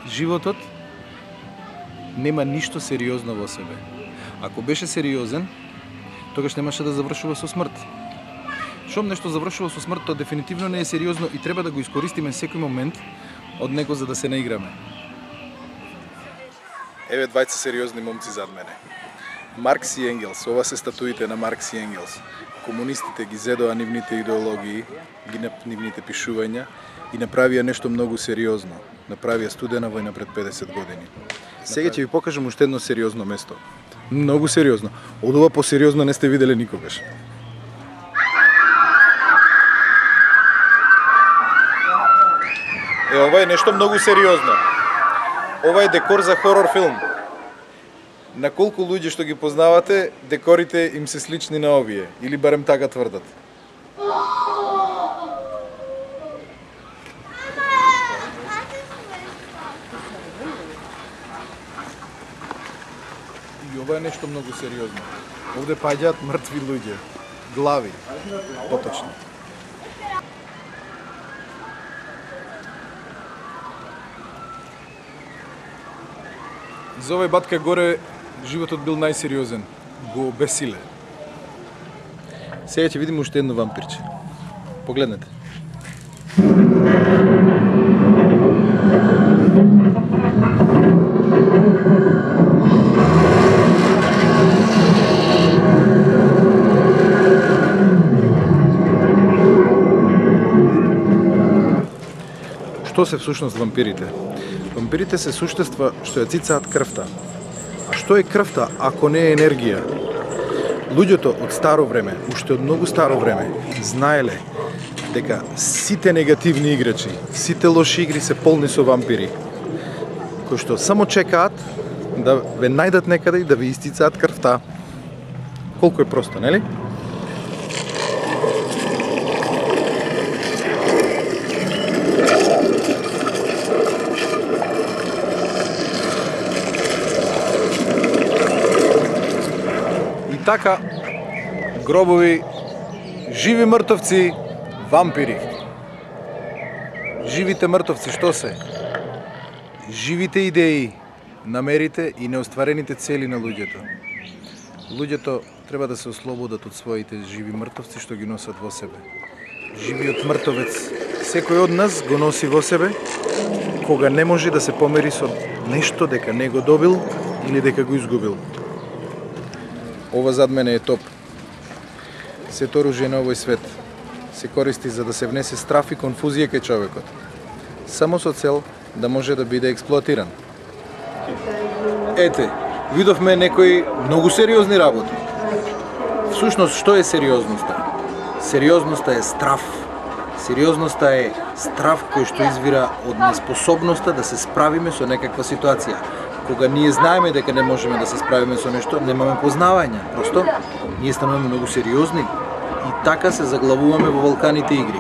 Животот нема ништо сериозно во себе. Ако беше сериозен, тогаш немаше да завршува со смрт. Шом нешто завршува со смрт, тоа дефинитивно не е сериозно и треба да го искористиме секој момент од него за да се наиграме. Еве двајца сериозни момци зад мене. Маркс и Енгелс, ова се статуите на Маркс и Енгелс. Комунистите ги зедоа нивните идеологии, нивните пишувања и направија нешто многу сериозно. Направија студена војна пред 50 години. Сега ќе ви покажам уште едно сериозно место. Многу сериозно. Од ова посериозно не сте виделе никогаш. Ова е нешто многу сериозно. Ова е декор за хорор филм. На колку луѓе што ги познавате, декорите им се слични на овие, или барем така тврдат. И ова е нешто многу сериозно. Овде паѓаат мртви луѓе, глави, поточно. За овој батка горе животот бил најсериозен, го обесиле. Сега ќе видиме уште едно вампирче. Погледнете. Што се всушност вампирите? Вампирите се суштества што ја цицаат крвта. А што е крвта ако не е енергија? Луѓето од старо време, уште од многу старо време, знаеле дека сите негативни играчи, сите лоши игри се полни со вампири, кои што само чекаат да ве најдат некаде и да ви истицаат крвта. Колку е просто, нели? Така, гробови, живи мртовци, вампири. Живите мртовци што се? Живите идеи, намерите и неостварените цели на луѓето. Луѓето треба да се ослободат од своите живи мртовци што ги носат во себе. Живиот мртовец секој од нас го носи во себе кога не може да се помери со нешто дека не го добил или дека го изгубил. Ова зад мене е топ. Сето оружје на овој свет се користи за да се внесе страф и конфузија кај човекот. Само со цел да може да биде експлоатиран. Ете, видовме некои многу сериозни работи. Всушност, што е сериозноста? Сериозноста е страф. Сериозноста е страф кој што извира од неспособноста да се справиме со некаква ситуација. Кога ние знаеме дека не можеме да се справиме со нешто, немаме познавање. Просто, ние стануваме многу сериозни и така се заглавуваме во вулканите игри.